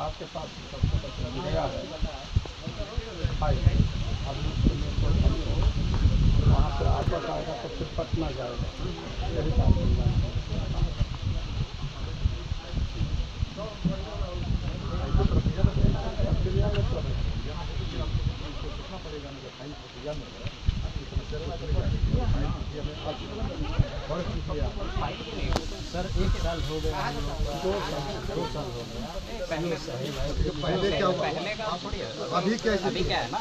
आपके पास गया है वहाँ पर आपस आएगा तो फिर पटना जाएगा, यही बात सर 1 साल हो गया, 2 साल हो गया। पहले क्या हुआ, पहले का थोड़ी है, अभी क्या अभी क्या है ना,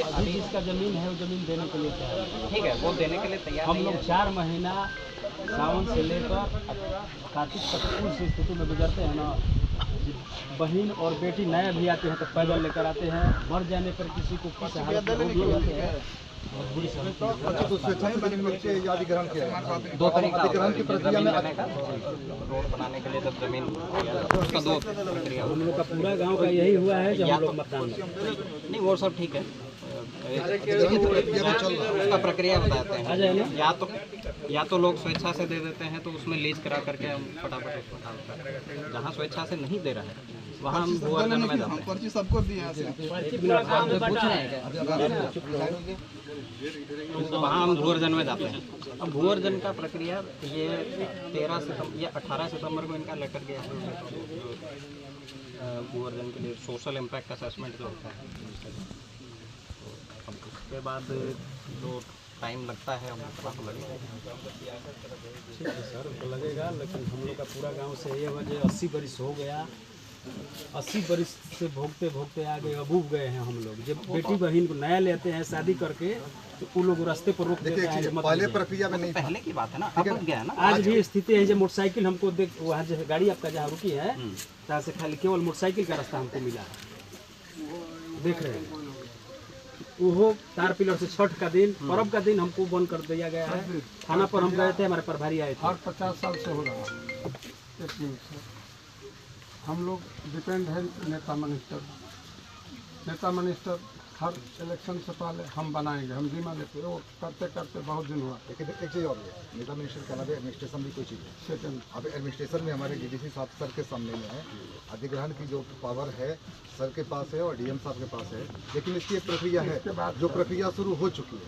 अभी जिसका जमीन है वो जमीन देने के लिए तैयार है। ठीक है, वो देने के लिए तैयार हम नहीं लोग है। 4 महीना सावन से लेकर कार्तिक तक उस स्थिति में गुजरते हैं ना। बहन और बेटी नया भी आते हैं तो पैदल लेकर आते हैं, मर जाने पर किसी को किस हालत में भी होते हैं। अच्छा, तो स्वेच्छा से मिलकर याद ग्रहण किया, 2 तरीका अधिग्रहण की प्रक्रिया में रोड बनाने के लिए जब जमीन उसका 2 प्रक्रिया हम लोग का पूरा गांव का यही हुआ है कि हम लोग मतदान नहीं, वो सब ठीक है, उसका प्रक्रिया बताते हैं। या तो लोग स्वेच्छा से दे देते हैं तो उसमें लीज करा करके हम फटाफट उसको डालते हैं। जहाँ स्वेच्छा से नहीं दे रहा है वहाँ हम भूअर्जन में जाते हैं। पर्ची सबको दिया है, वहाँ हम भूअर्जन में जाते हैं। अब भूअर्जन का प्रक्रिया ये 13 सितंबर या 18 सितंबर को इनका लेटर गया है भूअर्जन के लिए, सोशल इम्पैक्ट असेसमेंट जो होता है। अब उसके बाद जो टाइम लगता है हमको पता तो लगेगा। ठीक है सर, तो लगेगा, लेकिन हम लोग का पूरा गांव से ये वजह 80 बरिस हो गया, 80 बरिस से भोगते भोगते आगे अबूब गए हैं हम लोग। जब बेटी बहन को नया लेते हैं शादी करके तो वो लोग रास्ते पर रोक देते हैं। पहले प्रक्रिया में नहीं, पहले की बात है ना, अब गया है ना। आज भी स्थिति है, जब मोटरसाइकिल हमको देख, वहाँ जो गाड़ी आपका जहाँ रुकी है तहाँ से खाली केवल मोटरसाइकिल का रास्ता हमको मिला है, देख रहे हैं। वो तार पिलर से छठ का दिन, पर्व का दिन हमको बंद कर दिया गया है। थाना पर हम गए थे, हमारे प्रभारी आए थे। हर 50 साल से हो रहा है। एक मिनट से हम लोग डिपेंड है नेता मिनिस्टर हर इलेक्शन से पहले हम बनाएंगे, हम जिम्मा लेते हैं। वो करते करते बहुत दिन हुआ। लेकिन एक चीज़ और है, नेता मिनिस्टर के अलावा एडमिनिस्ट्रेशन भी कोई चीज़ है। सेकंड, अब एडमिनिस्ट्रेशन में हमारे डीडीसी साहब सर के सामने में है, अधिग्रहण की जो पावर है सर के पास है और डीएम साहब के पास है, लेकिन इसकी एक प्रक्रिया है जो प्रक्रिया शुरू हो चुकी है।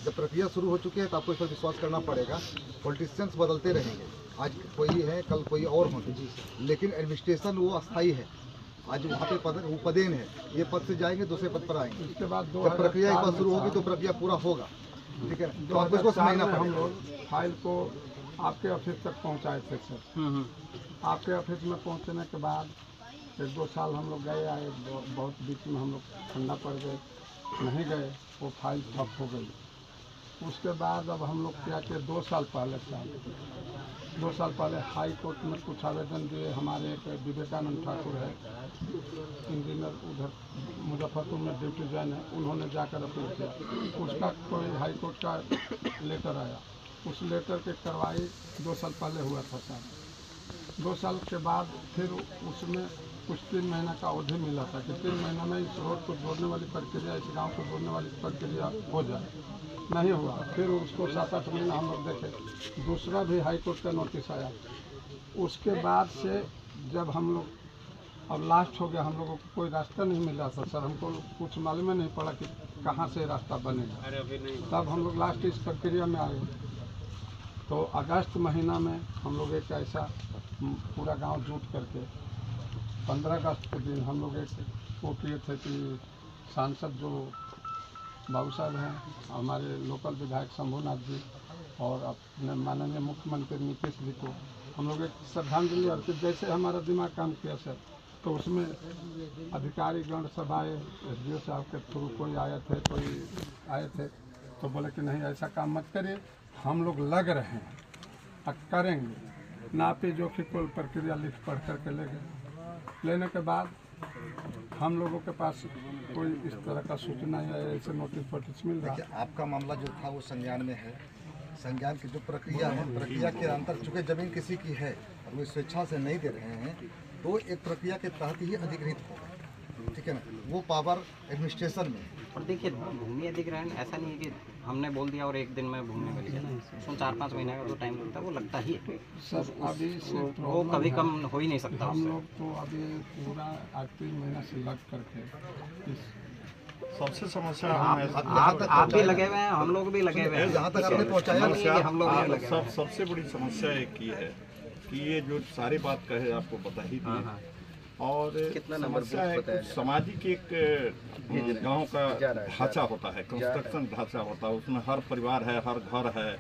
जब प्रक्रिया शुरू हो चुकी है तो आपको इस पर विश्वास करना पड़ेगा। पॉलिटिशियंस बदलते रहेंगे, आज कोई है कल कोई और होंगे, लेकिन एडमिनिस्ट्रेशन वो अस्थायी है। आज वहाँ पे पद वो पदेन है, ये पद से जाएंगे दूसरे पद पर आएंगे। उसके बाद जब प्रक्रिया एक बार शुरू होगी तो प्रक्रिया पूरा होगा, ठीक है। तो आपको इसको समझना हम पड़ेगा। लोग फाइल को आपके ऑफिस तक पहुंचाए थे सर। आपके ऑफिस में पहुंचने के बाद 1-2 साल हम लोग गए आए, बहुत बीच में हम लोग ठंडा पड़ गए, नहीं गए, वो फाइल ठप हो गई। उसके बाद अब हम लोग क्या किए, 2 साल पहले हाई कोर्ट में कुछ आवेदन दिए। हमारे एक विवेकानंद ठाकुर है, इंजीनियर, उधर मुजफ्फरपुर में ड्यूटी ज्वाइन है, उन्होंने जाकर अपील किया। उसका कोई हाई कोर्ट का लेटर आया, उस लेटर की कार्रवाई 2 साल पहले हुआ था सर। 2 साल के बाद फिर उसमें कुछ 3 महीना का अवधि मिला था कि 3 महीना में इस रोड को जोड़ने वाली प्रक्रिया, इस गांव को जोड़ने वाली प्रक्रिया हो जाए। नहीं हुआ, फिर उसको 7-8 महीना हम लोग देखे, दूसरा भी हाई कोर्ट का नोटिस आया। उसके बाद से जब हम लोग अब लास्ट हो गया, हम लोगों को कोई रास्ता नहीं मिला था सर। हमको कुछ मालूम ही नहीं पड़ा कि कहाँ से रास्ता बनेगा। तब हम लोग लास्ट इस प्रक्रिया में आए। तो अगस्त महीना में हम लोग एक ऐसा पूरा गांव जुट करके 15 अगस्त के दिन हम लोग एक वो किए थे कि सांसद जो बाबू साहब हैं, हमारे लोकल विधायक शंभुनाथ जी और अपने माननीय मुख्यमंत्री नीतीश जी को हम लोग एक श्रद्धांजलि अर्पित, जैसे हमारा दिमाग काम किया सर। तो उसमें अधिकारी गण सब आए, एसडीओ साहब के थ्रू कोई आए थे, तो बोले कि नहीं ऐसा काम मत करिए, हम लोग लग रहे हैं और करेंगे। नापी जोखी कोई प्रक्रिया लिख पढ़ करके ले गए। लेने के बाद हम लोगों के पास कोई इस तरह का सूचना या ऐसे नोटिस मिल रहा। देखिए, आपका मामला जो था वो संज्ञान में है। संज्ञान की जो प्रक्रिया है, प्रक्रिया के अंतर चूँकि जमीन किसी की है और वो स्वेच्छा से नहीं दे रहे हैं, तो एक प्रक्रिया के तहत ही अधिग्रहित होगा, ठीक है ना। वो पावर एडमिनिस्ट्रेशन में, और देखिए भूमि अधिग्रहण ऐसा नहीं है कि हमने बोल दिया और एक दिन में भूमि मिल गया, उसमें 4-5 महीने का तो टाइम लगता है, वो लगता ही है सर अभी से वो कभी कम हो ही नहीं सकता हम उससे। लोग तो अभी पूरा 8-3 महीना से लग करके इस सबसे समस्या आप भी लगे हुए हैं, हम लोग भी लगे हुए हैं, जहाँ तक आपने पहुँचाया नहीं है कि हम लोग नहीं लगे हुए हैं। सबसे बड़ी समस्या एक ही है कि ये जो सारी बात कहे आपको बता ही हाँ, दी, हाँ। और समस्या है कुछ सामाजिक एक गांव का ढांचा होता है, कंस्ट्रक्शन ढांचा होता है, उसमें हर परिवार है, हर घर है।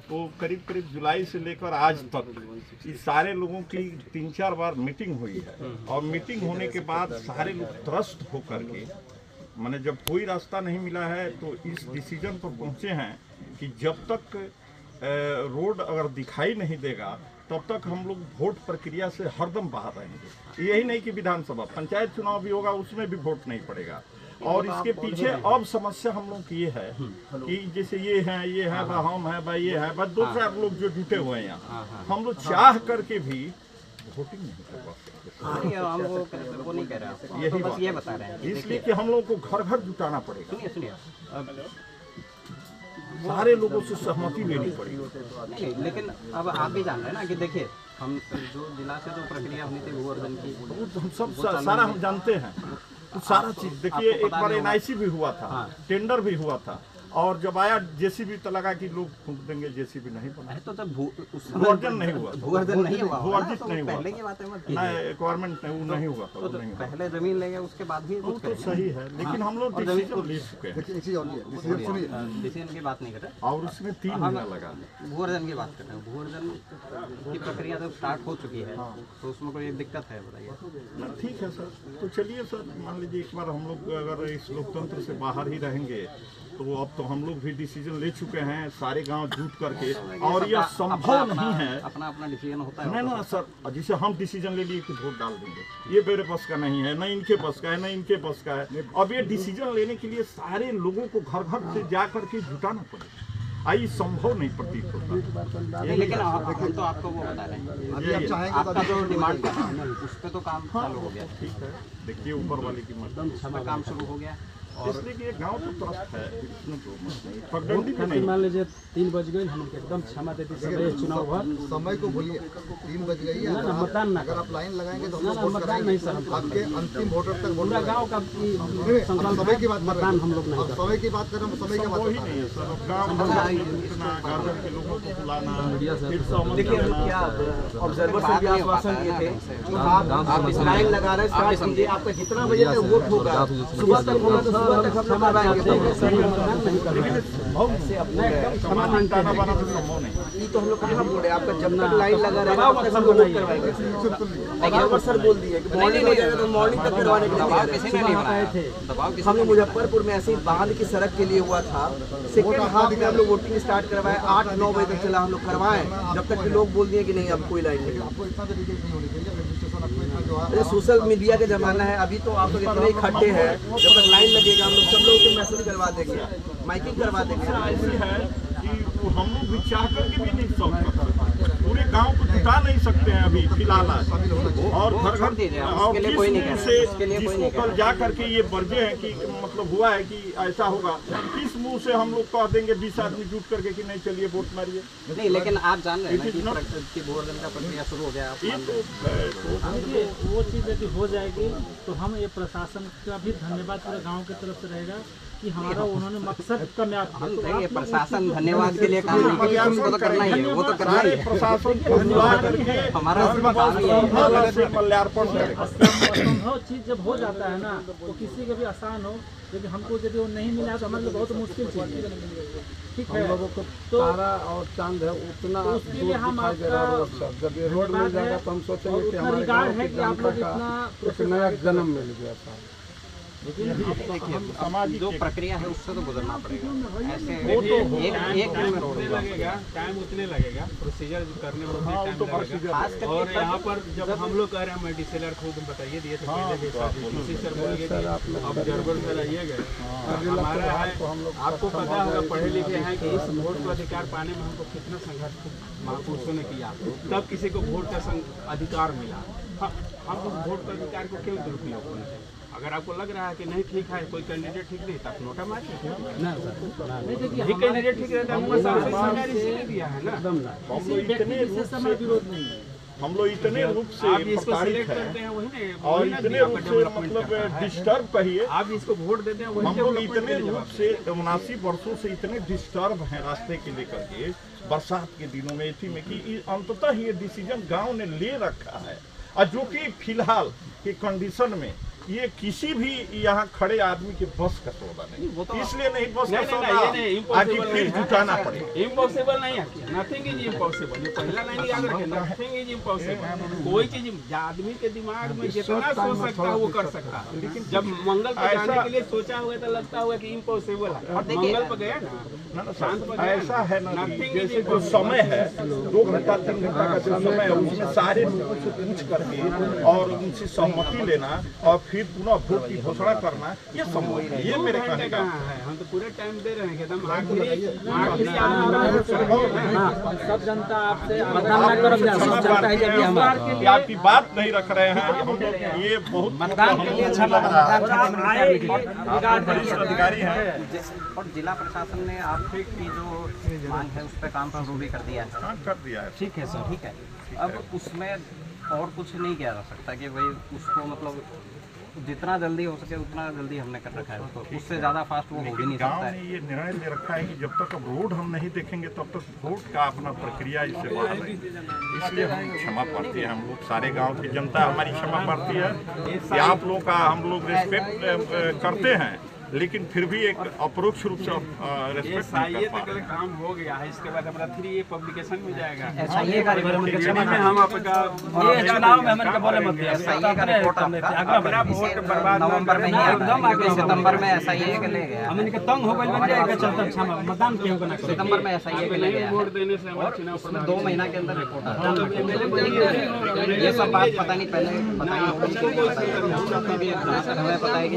तो करीब करीब जुलाई से लेकर आज तक इस सारे लोगों की 3-4 बार मीटिंग हुई है, और मीटिंग होने के बाद सारे लोग त्रस्त होकर के मैंने जब कोई रास्ता नहीं मिला है तो इस डिसीजन पर पहुंचे हैं कि जब तक रोड अगर दिखाई नहीं देगा तब तक हम लोग वोट प्रक्रिया से हरदम बाहर रहेंगे। यही नहीं कि विधानसभा, पंचायत चुनाव भी होगा उसमें भी वोट नहीं पड़ेगा। और इसके पीछे अब समस्या हम लोग की ये है कि जैसे ये है बा हम है बा ये है बस 2-4 लोग जो जुटे हुए हैं यहाँ, हम लोग चाह करके भी वोटिंग नहीं कर पाते। नहीं, हम वो नहीं कह रहे हैं, यही तो बस बात ये बता रहे हैं। इसलिए कि हम लोग को घर घर जुटाना पड़ेगा, सुनिए अब सारे लोगों से सहमति लेनी पड़ेगी। नहीं, लेकिन अब आप भी जान रहे हैं ना कि देखिए हम जो जिला से जो प्रक्रिया होनी थी भूअर्जन की, हम सब सारा हम जानते हैं, तो सारा चीज देखिए। एक बार NIC भी हुआ था, टेंडर भी हुआ था, और जब आया JCB तो लगा कि लोग फूंक देंगे, JCB नहीं बना, तो जब भूअर्जन नहीं हुआ, भूअर्जन नहीं हुआ, भूअर्जित नहीं हुआ, पहले की बात है मत ना रिक्वायरमेंट नहीं हुआ था, वो नहीं हुआ। पहले जमीन लेंगे उसके बाद भी वो तो सही है, लेकिन हम लोग डिसीजन ले चुके हैं देखिए इसी और ये सुनिए डिसीजन की बात नहीं कर रहे, और उसमें 3 महीना लगा। भूअर्जन की बात कर रहे हैं। भूअर्जन की प्रक्रिया जब स्टार्ट हो चुकी है तो उसमें कोई दिक्कत है बताइए? ठीक है सर, तो चलिए सर, मान लीजिए एक बार हम लोग अगर इस लोकतंत्र से बाहर ही रहेंगे तो अब तो हम लोग भी डिसीजन ले चुके हैं सारे गांव जुट करके, और यह संभव नहीं है अपना डिसीजन होता है नहीं ना सर, जिसे हम डिसीजन ले लिए कि वोट डाल देंगे, ये मेरे बस का नहीं है, न इनके बस का है, न इनके बस का है। अब ये डिसीजन लेने के लिए सारे लोगों को घर घर से जा करके जुटाना पड़ेगा, आई संभव नहीं प्रतीत होता। लेकिन हम तो आपको वो बता रहे हैं, अभी आप चाहेंगे तो आपका जो डिमांड कर रहा है उस पर तो काम चालू हो गया, ठीक है, देखिए ऊपर वाले की मर्जी, उस पर काम शुरू हो गया। इसलिए कि ये गांव तो त्रस्त है, इसमें तो मत नहीं, पगडंडी में नहीं। मान लीजिए 3 बज गए, हम एकदम क्षमा देते समय चुनाव हुआ, समय को भूलिए, 3 बज गई है। ना मतदान ना अगर आप लाइन लगाएंगे तो हम ना लोग वोट मतदान नहीं सर, कराएंगे, आपके अंतिम वोटर तक वोट पूरा लगाएंगे। गाँव का हम समय की बात कर रहे मतदान हम लोग हैं, नहीं अब समय की बात कर रहे हैं, समय की बात वही कर रहे नहीं हैं। है सर, अब गाँव घर घर के लोगों को बुलाना, फिर सहमति लेना। ऑब्जर्वर से भी आश्वासन दिए थे कि आप इस लाइन लगा रहे हैं, स्टार्ट कीजिए, आपका जितना बजे तक वोट होगा सुबह तक होगा तो सुबह तक हम लोग करवाएंगे। समाज निपटाना बना तो संभव नहीं। ये तो हम लोग कहाँ बोल रहे हैं, आपका जब तक लाइन लगा रहेगा तब तक हम लोग वोट करवाएंगे। ऑब्जर्वर सर बोल दिए कि मॉर्निंग हो जाएगा तो मॉर्निंग तक करवाने के लिए दबाव तैयार किसी ने नहीं बनाया थे, दबाव किसी हमने मुजफ्फरपुर में ऐसे ही बांध की सड़क के लिए हुआ था, सेकेंड हाफ में हम लोग वोटिंग स्टार्ट करवाए, 8-9 बजे तक चला, हम लोग करवाएं जब तक कि लोग बोल दिए कि नहीं अब कोई लाइन नहीं। आपको इतना तो डिटेल नहीं होनी चाहिए, रजिस्ट्रेशन आपको इतना जो है सोशल मीडिया का जमाना है, अभी तो आप लोग इतने इकट्ठे हैं, जब तक लाइन लगेगा हम लोग सब लोगों को मैसेज करवा देंगे, माइकिंग करवा देंगे। ऐसी है कि हम लोग भी चाह करके भी नहीं सॉल्व कर सकते, पूरे गांव को जुटा नहीं सकते हैं अभी फिलहाल, और घर घर और किस मुंह से जिसको कल जा करके ये बर्जे हैं कि मतलब हुआ है कि ऐसा होगा, किस मुंह से हम लोग कह देंगे 20 आदमी जुट करके कि नहीं चलिए वोट मारिए। नहीं, लेकिन आप जान रहे हैं ना कि भूअर्जन का प्रक्रिया शुरू हो गया, आप ये तो देखिए वो चीज़ यदि हो जाएगी तो हम ये प्रशासन का भी धन्यवाद पूरे गांव की तरफ से रहेगा कि हमारा उन्होंने मकसद कामयाब किया। हम तो देंगे, आप लोग प्रशासन धन्यवाद के लिए काम नहीं करेगा, हमको तो करना ही है, वो तो करना ही है। प्रशासन को बुला करके हमारा काम ही है। से मल्यार्पण करेगा। असंभव चीज़ जब हो जाता है ना तो किसी के भी आसान हो, लेकिन हमको यदि वो नहीं मिला तो हमारे लिए बहुत मुश्किल चीज़ है। ठीक हम है, लोगों को तो तारा और चांद है उतना तो उसके लिए दूर हम दिखाई दे रहा है आपका रोड से। जब ये रोड मिल जाएगा तो हम सोचेंगे कि उतना हमारे रिगार्ड गाँव है की कि आप जनता लोग का इतना एक नया जन्म मिल गया था। सामाजिक जो प्रक्रिया है उससे तो गुजरना पड़ेगा, ऐसे एक दिन में रोड नहीं लगेगा, टाइम उतने लगेगा, प्रोसीजर करने में उतने टाइम लगेगा। खास करके और यहाँ पर जब हम लोग कह रहे हैं, मैं डीसीएलआर खुद बताइए दिए थे पहले भी, डीसी सर बोल गए कि ऑब्जर्वर सर आइएगा। हमारा है, आपको पता होगा, पढ़े लिखे हैं कि इस वोट का अधिकार पाने में हमको कितना संघर्ष महापुरुषों ने किया, तब किसी को वोट का अधिकार मिला। हम उस वोट का अधिकार को क्यों दुरुपयोग होना चाहिए? अगर आपको लग रहा है कि नहीं ठीक है, कोई कैंडिडेट ठीक नहीं, तो आप नोटा मार ना सर नहीं कैंडिडेट ठीक रहता है, सरकार इसीलिए दिया है ना। हम लोग इतने रूप से विरोध नहीं है। हम लोग इतने रूप से आप इसको प्रताड़ित सिलेक्ट हैं करते हैं वही नहीं, और वही ना इतने आपका रूप से डेवलपमेंट मतलब करता है। डिस्टर्ब कहिए, आप इसको वोट देते हैं वही हम लोग डेवलपमेंट इतने के लिए रूप से 79 वर्षों से इतने डिस्टर्ब हैं रास्ते के लेकर के बरसात के दिनों में इसी में कि अंततः ये डिसीजन गांव ने ले रखा है, और जो कि फिलहाल की कंडीशन में ये किसी भी यहाँ खड़े आदमी के बस का सौदा नहीं, इसलिए नहीं बस का सौदा आगे फिर जुटाना पड़ेगा। इम्पॉसिबल नहीं है, नथिंग इज इम्पॉसिबल। ये पहला लाइन याद रखें, नथिंग इज इम्पॉसिबल। कोई चीज आदमी के दिमाग में जितना सोच सकता है वो कर सकता है, लेकिन जब मंगल पर जाने के लिए सोचा हुआ तो लगता हुआ कि इम्पॉसिबल है, मंगल पर गया ना, शांत पर गया। ऐसा है ना कि जैसे जो समय है 2 घंटा 3 घंटा का जो समय है उसमें सारे लोगों से पूछ करके और उनसे सहमति लेना और फिर पुनः वोट की घोषणा करना, ये संभव है। ये मेरे कहने का है। हम तो पूरे टाइम दे रहे हैं कि एकदम आखिरी सब जनता आपसे आपकी बात नहीं रख रहे हैं हम लोग, ये बहुत अधिकारी हैं और जिला प्रशासन ने आपकी जो मांग है उस पर काम शुरू भी कर दिया है। कर दिया है। ठीक है सर, ठीक है। अब उसमें और कुछ नहीं किया जा सकता कि भाई उसको मतलब जितना जल्दी हो सके उतना जल्दी हमने कर रखा है उसको, उससे ज़्यादा फास्ट वो हो भी नहीं सकता गांव है। ने ये निर्णय ले रखा है कि जब तक अब रोड हम नहीं देखेंगे तब तक वोट का अपना प्रक्रिया इससे बाहर नहीं, इसलिए हम क्षमा प्रार्थी हैं। हम लोग सारे गांव की जनता हमारी क्षमा प्रार्थी है कि आप लोग का हम लोग रिस्पेक्ट करते हैं, लेकिन फिर भी एक अपरोक्ष रूप से रिस्पेक्ट नहीं कर पा रहे हैं। काम हो गया है। इसके बाद हमारा 3A पब्लिकेशन में जाएगा, SIA का रिपोर्ट में हम आपका चुनाव में हमन के बोले मत SIA का रिपोर्ट अपना वोट बर्बाद नवंबर में ही एकदम आगे सितंबर में SIA के ले गया, हमन के तंग हो गइल बन जाएगा चलता क्षमा मतदान क्यों करना सितंबर में SIA के ले गया वोट देने से हमारा चुनाव उसमें 2 महीना के अंदर रिपोर्ट आता है। ये सब बात पता नहीं पहले बताई हमें पता है कि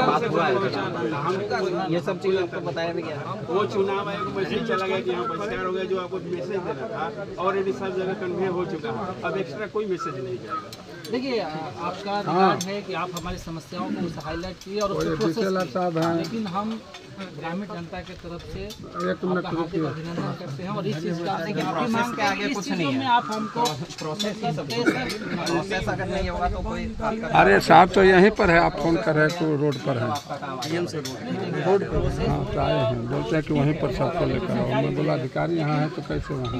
बात हुआ है, ये सब चीज़ आपको बताया भी गया। वो चुनाव आयोग मैसेज चला गया कि यहाँ बहिष्कार हो गया, जो आपको मैसेज देना था ऑलरेडी सब जगह कन्वे हो चुका है, अब एक्स्ट्रा कोई मैसेज नहीं जाएगा। देखिए आपका अधिकार है कि आप हमारी समस्याओं को हाईलाइट कीजिए और उसको प्रोसेस कीजिए, लेकिन हम ग्रामीण जनता की तरफ से आपका हार्दिक अभिनंदन करते हैं और इस चीज़ का आपकी मांग के आगे कुछ नहीं है, आप हमको प्रोसेस अगर नहीं होगा तो कोई अरे साहब तो यहीं पर है, आप फोन कर रहे हैं तो रोड पर है, रोड पर हाँ तो आए हैं, बोलते हैं कि वहीं पर सबको लेकर आओ। मैं बोला अधिकारी यहाँ है तो कैसे वहाँ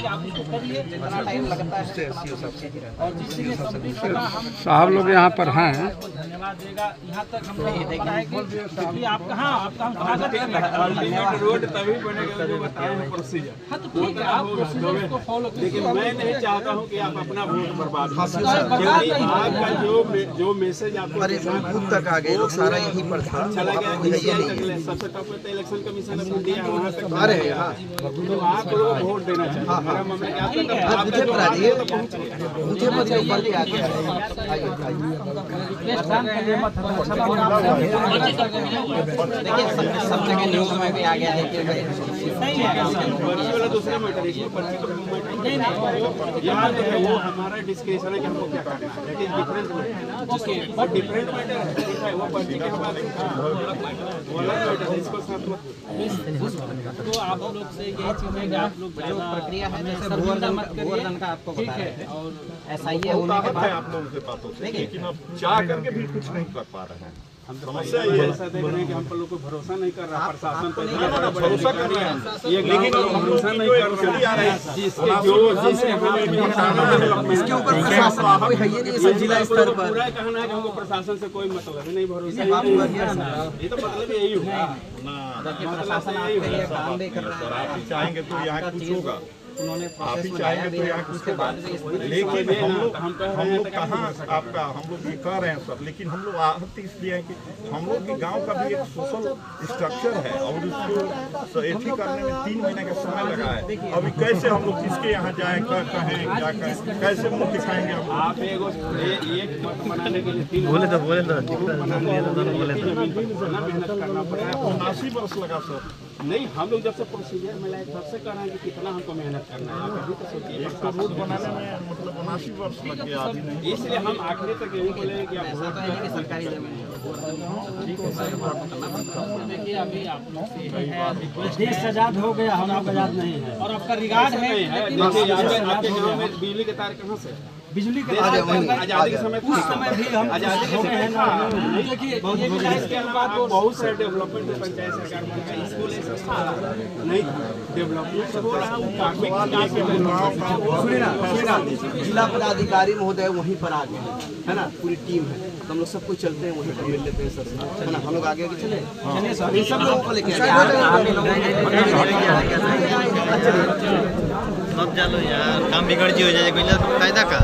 साहब लोग यहाँ पर हैं। धन्यवाद देगा। यहाँ तक हम लोग आप कहाँ रोड तभी बनेगा जो बताया है प्रोसीजर। हाँ तो ठीक है, आप प्रोसीजर को फॉलो लेकिन मैं नहीं चाहता हूँ कि आप अपना वोट बर्बाद करें, क्योंकि आपका जो मैसेज आपको बूथ तक आ गए लोग, सारा यहीं पर था, चला गया। सबसे टॉप पे तो इलेक्शन कमीशन ने दिया वहाँ तक आ रहे हैं, तो आप लोग वोट देना चाहिए। मेरा मामला क्या मुझे पर आ जाइए, मुझे पर ऊपर भी आ गया देखिए सब जगह न्यूज़ में भी आ गया है कि पर्ची वाला दूसरा मैटर, इसमें पर्ची तो मैटर यहाँ जो है वो हमारा डिस्क्रिप्शन है कि हमको क्या करना है, दैट इज डिफरेंट मैटर। और डिफरेंट मैटर है, ठीक है, वो पर्ची के हवाले वो अलग मैटर है, इसको साथ में तो आप लोग से यही चीज़ है कि आप लोग जो प्रक्रिया है जैसे भूअर्जन का आपको बताया है और SIA होने के बाद आप लोगों से बातों से, लेकिन अब चाह करके भी कुछ नहीं कर पा रहे हैं। समस्या ये ऐसा देख रहे हैं कि हम पर लोग को भरोसा नहीं कर रहा, प्रशासन पर भरोसा कर रहे हैं, लेकिन भरोसा नहीं कर रहा, जिसके जो इसके ऊपर प्रशासन कोई है ही नहीं सब जिला स्तर पर। पूरा कहना है कि हमको प्रशासन से कोई मतलब ही नहीं, भरोसा ही नहीं, ये तो मतलब यही होगा ना, प्रशासन आपके लिए काम भी कर रहा है। आप ही चाहेंगे तो यहाँ कुछ होगा, उन्होंने आप प्रोसेस ही बनाया चाहेंगे भी तो है, यहाँ उसके बाद भी लेकिन हम लोग कहाँ आपका हम लोग ये कह रहे हैं सर, लेकिन हम लोग आहत इसलिए हैं कि हम लोग के गांव का भी एक सोशल स्ट्रक्चर है और उसको एथी करने में 3 महीने का समय लगा है। अभी कैसे हम लोग किसके यहाँ जाए, कहें क्या कहें, कैसे मुँह दिखाएंगे हम? आप एक मत बनाने के लिए 3 बोले तो मेहनत करना पड़ेगा। 79 वर्ष लगा सर। नहीं, हम लोग जब से प्रोसीजर में लाए तब से कह रहे हैं कि कितना हमको मेहनत करना है, अभी तो सोचिए एक तो रोड बनाने में मतलब 79 वर्ष लग गया अभी नहीं। इसलिए हम आखिरी तक यही बोले कि आप वोट करें। सरकारी जमीन देखिए अभी आप लोग से यही है रिक्वेस्ट देश आजाद हो गया, हम लोग आजाद नहीं है। और आपका रिगार्ड है नहीं है, लेकिन देखिए यहाँ पे आपके गाँव में बिजली के तार कहाँ से? बिजली के आजादी के समय उस समय भी हम आजादी के हो गए हैं समय ना। देखिए ये इसके विधायक अलावा आप बहुत सारे डेवलपमेंट जो पंचायत सरकार में का स्कूल ऐसा था नहीं था, डेवलपमेंट हो रहा है वो काफी जिला पदाधिकारी महोदय वहीं पर आ गए है ना, पूरी टीम है, तो हम लोग सब कुछ चलते हैं वहीं पर मिल लेते हैं सर, है ना, हम लोग आगे आगे चले चलिए सर, इन सब लोगों को लेके मत चलो यार, काम बिगड़ जी हो जाएगा कायदा का।